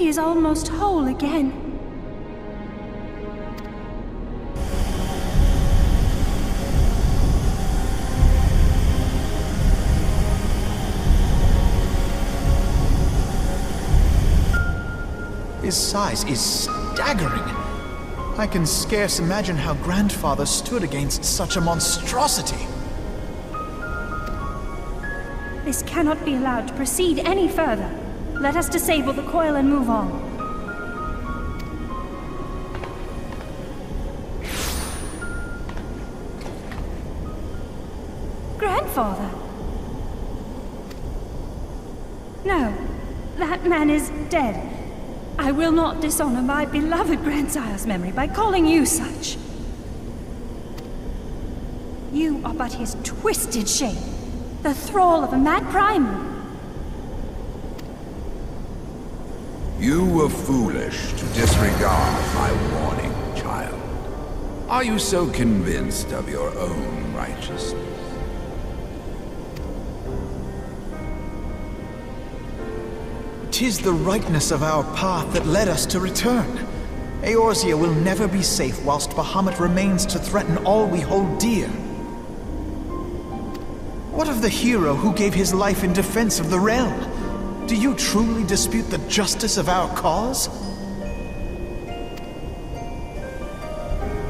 He is almost whole again. His size is staggering. I can scarce imagine how Grandfather stood against such a monstrosity. This cannot be allowed to proceed any further. Let us disable the coil and move on. Grandfather? No, that man is dead. I will not dishonor my beloved grandsire's memory by calling you such. You are but his twisted shape, the thrall of a mad primal. You were foolish to disregard my warning, child. Are you so convinced of your own righteousness? 'Tis the rightness of our path that led us to return. Eorzea will never be safe whilst Bahamut remains to threaten all we hold dear. What of the hero who gave his life in defense of the realm? Do you truly dispute the justice of our cause?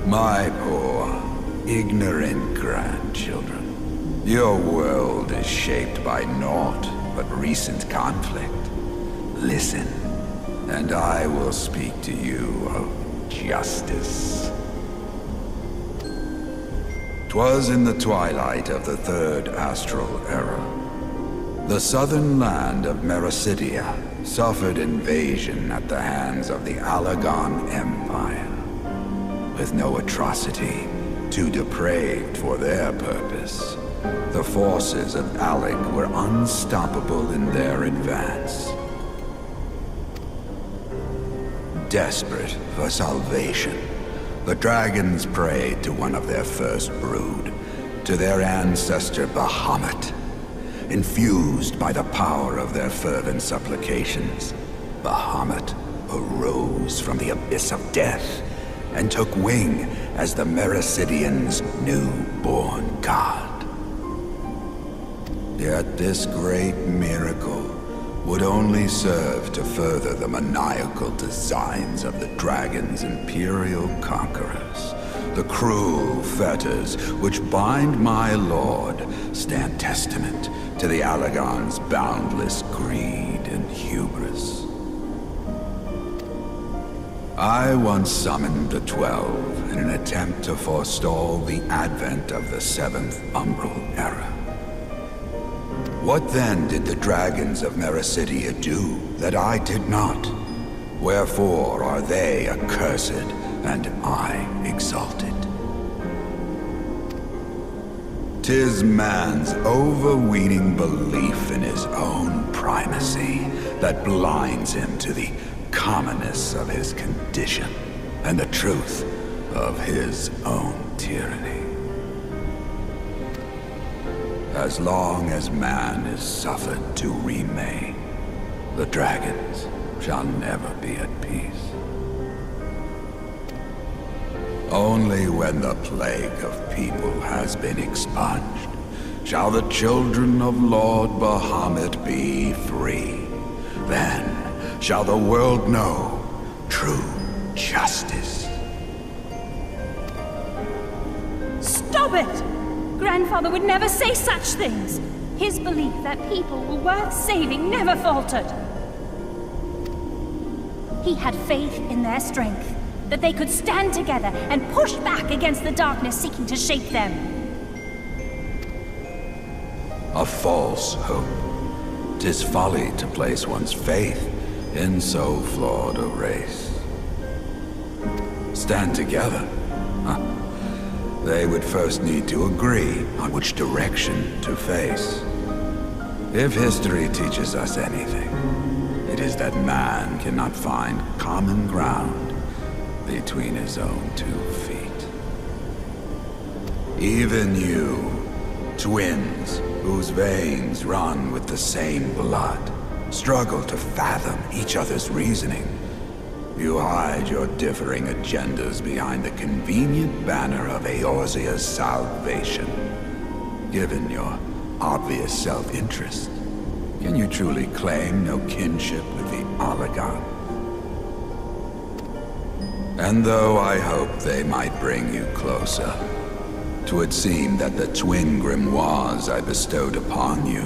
My poor, ignorant grandchildren. Your world is shaped by naught but recent conflict. Listen, and I will speak to you of justice. 'Twas in the twilight of the Third Astral Era. The southern land of Mericidia suffered invasion at the hands of the Allagan Empire. With no atrocity too depraved for their purpose, the forces of Alec were unstoppable in their advance. Desperate for salvation, the dragons prayed to one of their first brood, to their ancestor Bahamut. Infused by the power of their fervent supplications, Bahamut arose from the abyss of death and took wing as the Mericidians' newborn god. Yet this great miracle would only serve to further the maniacal designs of the dragon's imperial conquerors. The cruel fetters which bind my lord stand testament to the Allagan's boundless greed and hubris. I once summoned the 12 in an attempt to forestall the advent of the 7th Umbral Era. What then did the dragons of Mericidia do that I did not? Wherefore are they accursed and I exalted? 'Tis man's overweening belief in his own primacy that blinds him to the commonness of his condition and the truth of his own tyranny. As long as man is suffered to remain, the dragons shall never be at peace. Only when the plague of people has been expunged shall the children of Lord Bahamut be free. Then shall the world know true justice. Stop it! Grandfather would never say such things. His belief that people were worth saving never faltered. He had faith in their strength, that they could stand together and push back against the darkness seeking to shape them. A false hope. 'Tis folly to place one's faith in so flawed a race. Stand together? Huh. They would first need to agree on which direction to face. If history teaches us anything, it is that man cannot find common ground between his own 2 feet. Even you, twins whose veins run with the same blood, struggle to fathom each other's reasoning. You hide your differing agendas behind the convenient banner of Eorzea's salvation. Given your obvious self-interest, can you truly claim no kinship with the Oligon? And though I hope they might bring you closer, 'twould seem that the twin grimoires I bestowed upon you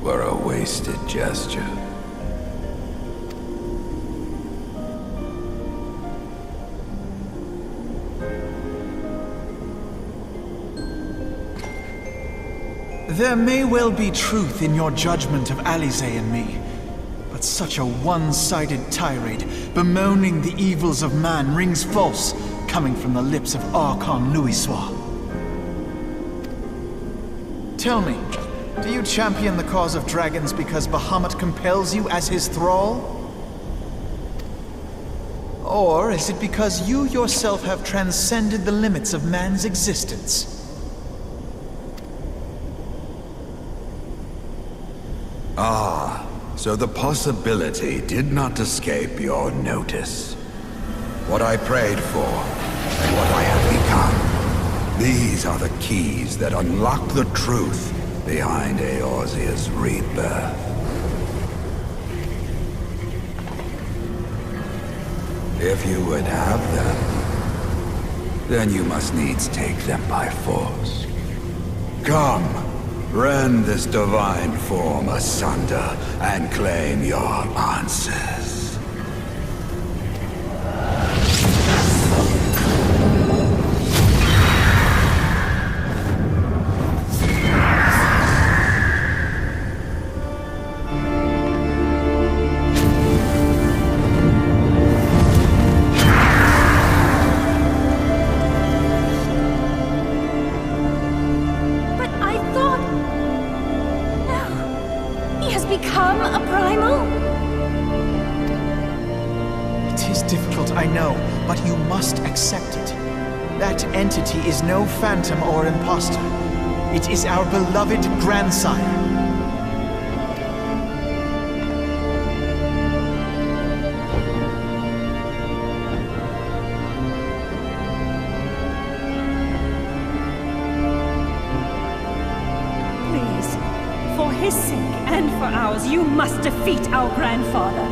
were a wasted gesture. There may well be truth in your judgment of Alize and me, but such a one-sided tirade bemoaning the evils of man rings false, coming from the lips of Archon Louisoix. Tell me, do you champion the cause of dragons because Bahamut compels you as his thrall? Or is it because you yourself have transcended the limits of man's existence? Ah, so the possibility did not escape your notice. What I prayed for, and what I have become. These are the keys that unlock the truth behind Eorzea's rebirth. If you would have them, then you must needs take them by force. Come! Rend this divine form asunder and claim your answers. Become a primal? It is difficult, I know, but you must accept it. That entity is no phantom or imposter. It is our beloved grandsire. For his sake and for ours, you must defeat our grandfather.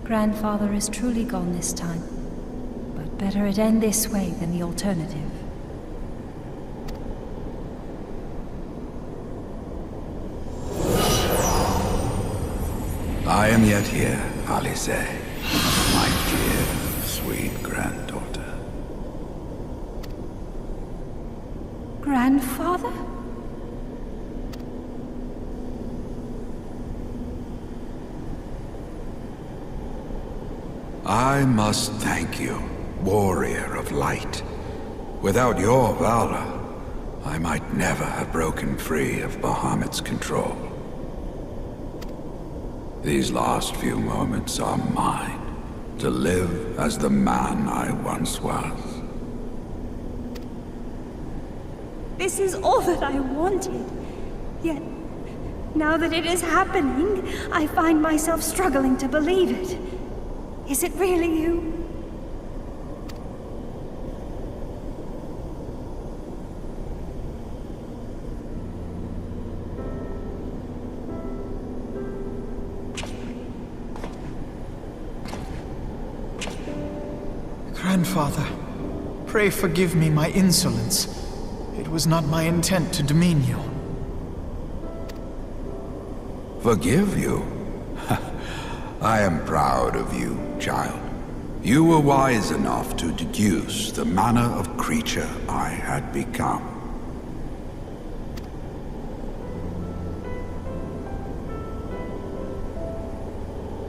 Grandfather is truly gone this time, but better it end this way than the alternative. I am yet here, Alize, my dear, sweet granddaughter. Grandfather? I must thank you, warrior of light. Without your valor, I might never have broken free of Bahamut's control. These last few moments are mine, to live as the man I once was. This is all that I wanted. Yet, now that it is happening, I find myself struggling to believe it. Is it really you? Grandfather, pray forgive me my insolence. It was not my intent to demean you. Forgive you? I am proud of you, child. You were wise enough to deduce the manner of creature I had become.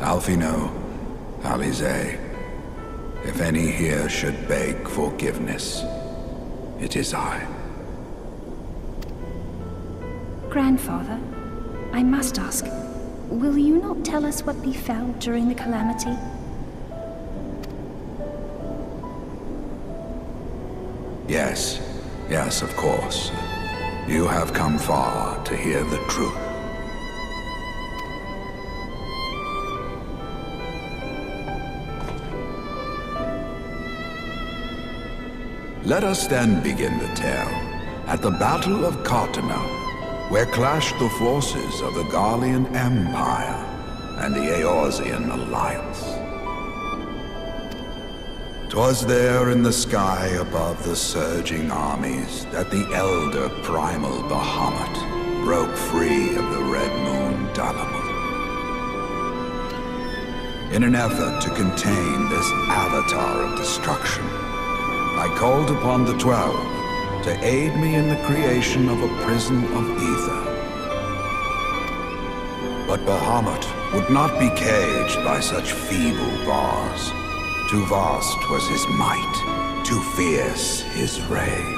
Alphino, Alize, if any here should beg forgiveness, it is I. Grandfather, I must ask, will you not tell us what befell during the calamity? Yes, yes, of course. You have come far to hear the truth. Let us then begin the tale at the Battle of Cartano, where clashed the forces of the Garlean Empire and the Eorzean Alliance. 'Twas there in the sky above the surging armies that the elder primal Bahamut broke free of the Red Moon Dalamut. In an effort to contain this avatar of destruction, I called upon the 12 to aid me in the creation of a prison of ether. But Bahamut would not be caged by such feeble bars. Too vast was his might, too fierce his rage.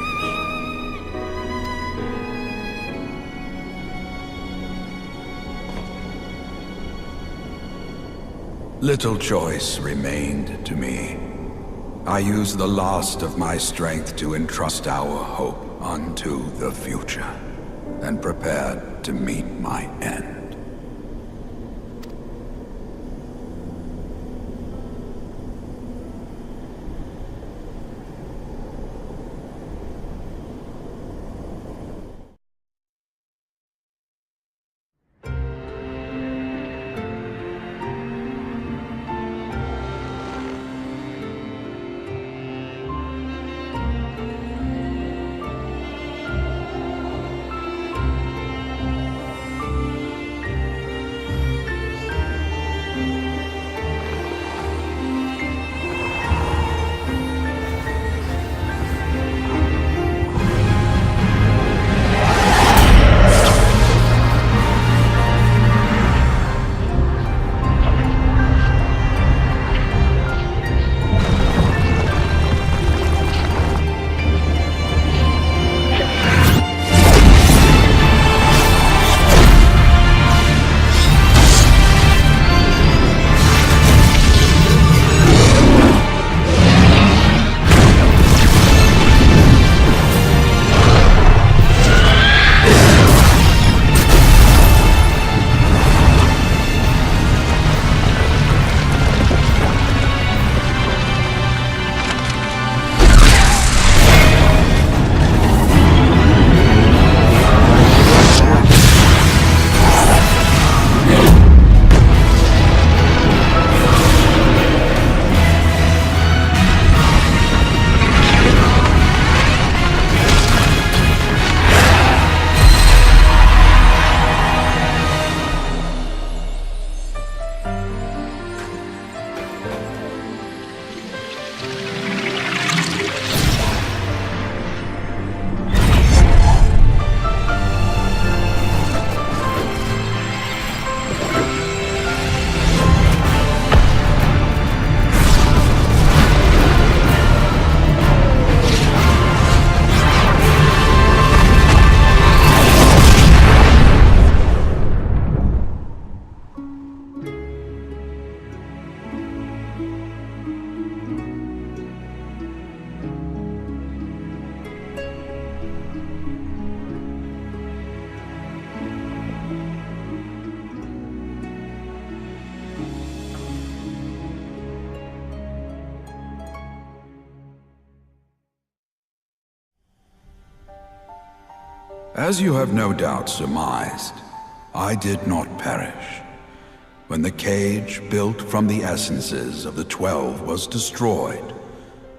Little choice remained to me. I used the last of my strength to entrust our hope unto the future, and prepared to meet my end. As you have no doubt surmised, I did not perish. When the cage built from the essences of the 12 was destroyed,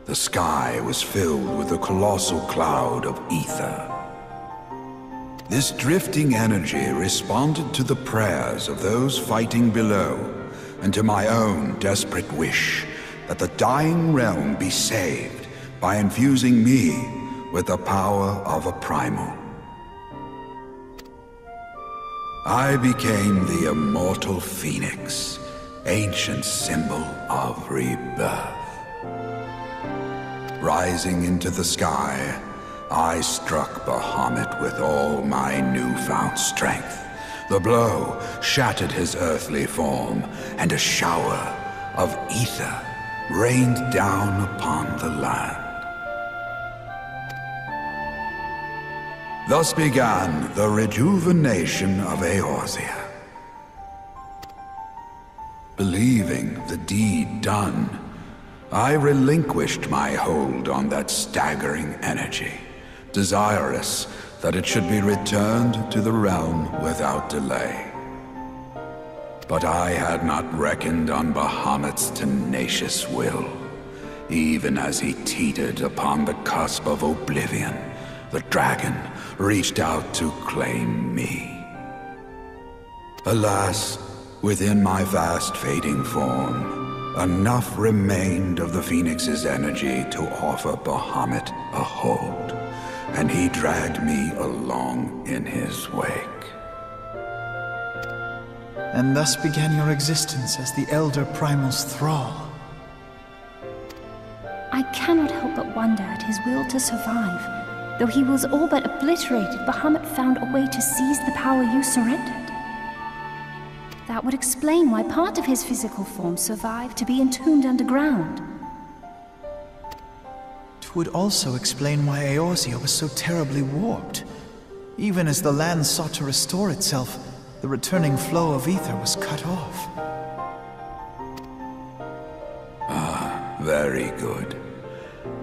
the sky was filled with a colossal cloud of ether. This drifting energy responded to the prayers of those fighting below, and to my own desperate wish that the dying realm be saved by infusing me with the power of a primal. I became the immortal phoenix, ancient symbol of rebirth. Rising into the sky, I struck Bahamut with all my newfound strength. The blow shattered his earthly form, and a shower of ether rained down upon the land. Thus began the rejuvenation of Eorzea. Believing the deed done, I relinquished my hold on that staggering energy, desirous that it should be returned to the realm without delay. But I had not reckoned on Bahamut's tenacious will. Even as he teetered upon the cusp of oblivion, the dragon reached out to claim me. Alas, within my fast fading form, enough remained of the Phoenix's energy to offer Bahamut a hold, and he dragged me along in his wake. And thus began your existence as the Elder Primal's thrall. I cannot help but wonder at his will to survive. Though he was all but obliterated, Bahamut found a way to seize the power you surrendered. That would explain why part of his physical form survived to be entombed underground. It would also explain why Eorzea was so terribly warped. Even as the land sought to restore itself, the returning flow of ether was cut off. Very good.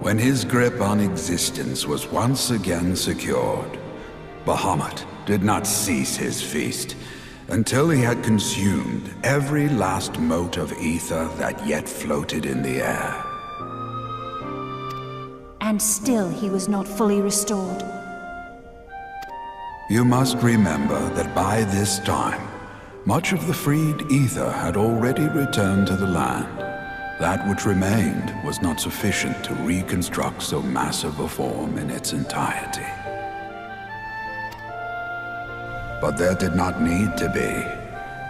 When his grip on existence was once again secured, Bahamut did not cease his feast until he had consumed every last mote of ether that yet floated in the air. And still he was not fully restored. You must remember that by this time, much of the freed ether had already returned to the land. That which remained was not sufficient to reconstruct so massive a form in its entirety. But there did not need to be,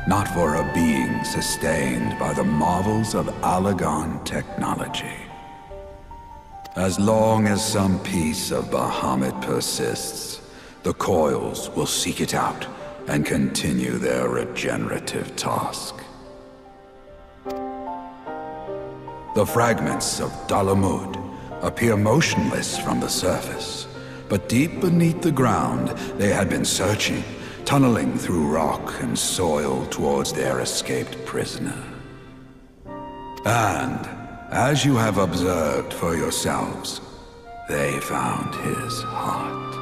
not for a being sustained by the marvels of Allagan technology. As long as some piece of Bahamut persists, the coils will seek it out and continue their regenerative task. The fragments of Dalamud appear motionless from the surface, but deep beneath the ground they had been searching, tunneling through rock and soil towards their escaped prisoner. And, as you have observed for yourselves, they found his heart.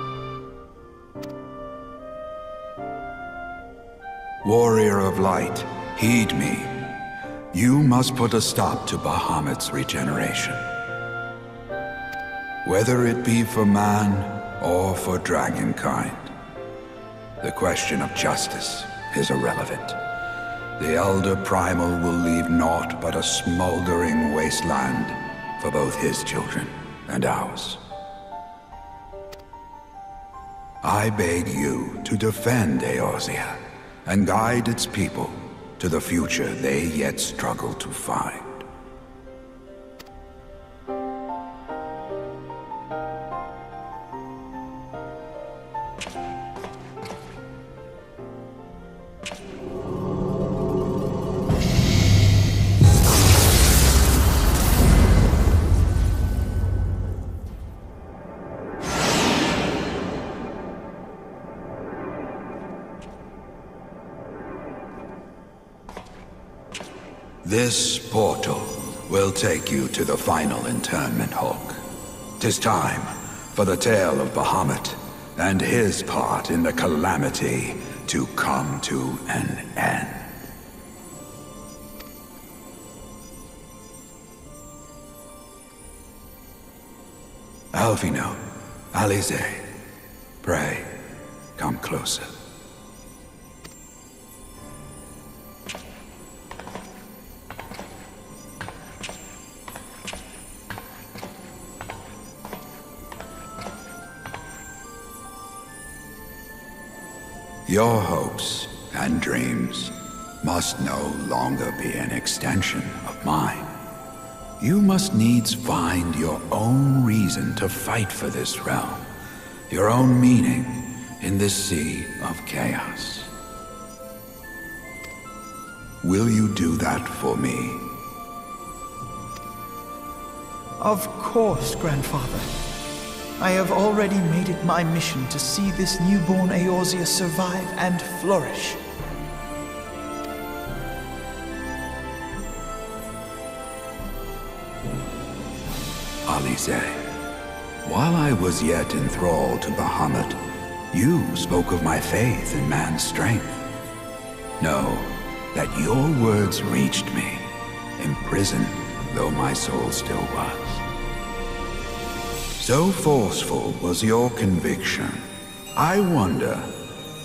Warrior of Light, heed me. You must put a stop to Bahamut's regeneration. Whether it be for man or for dragonkind, the question of justice is irrelevant. The Elder Primal will leave naught but a smoldering wasteland for both his children and ours. I beg you to defend Eorzea and guide its people to the future they yet struggle to find. This portal will take you to the final internment, Hulk. 'Tis time for the tale of Bahamut and his part in the calamity to come to an end. Alvino, Alize, pray, come closer. Your hopes and dreams must no longer be an extension of mine. You must needs find your own reason to fight for this realm, your own meaning in this sea of chaos. Will you do that for me? Of course, Grandfather. I have already made it my mission to see this newborn Eorzea survive and flourish. Alize, while I was yet enthralled to Bahamut, you spoke of my faith in man's strength. Know that your words reached me, imprisoned though my soul still was. So forceful was your conviction, I wonder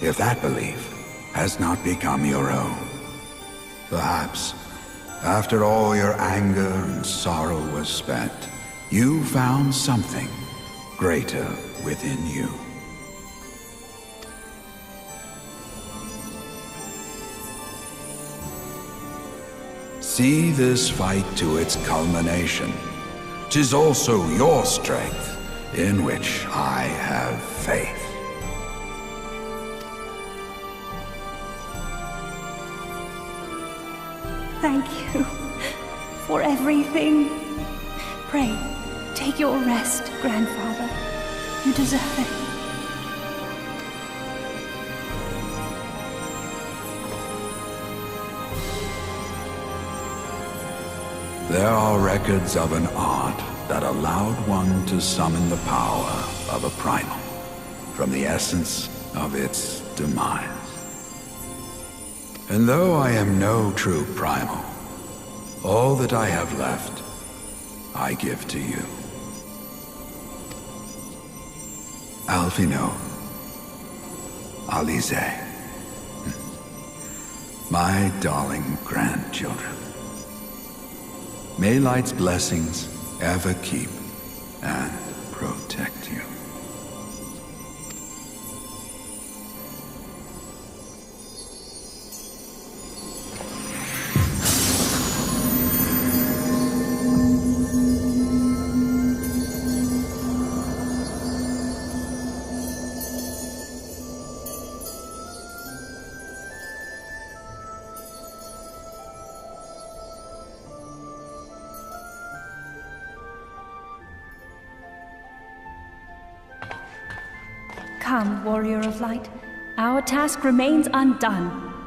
if that belief has not become your own. Perhaps, after all your anger and sorrow was spent, you found something greater within you. See this fight to its culmination. 'Tis also your strength in which I have faith. Thank you for everything. Pray, take your rest, Grandfather. You deserve it. There are records of an art that allowed one to summon the power of a primal from the essence of its demise. And though I am no true primal, all that I have left, I give to you. Alvino, Alize, my darling grandchildren. May light's blessings ever keep and protect you. Come, Warrior of Light. Our task remains undone.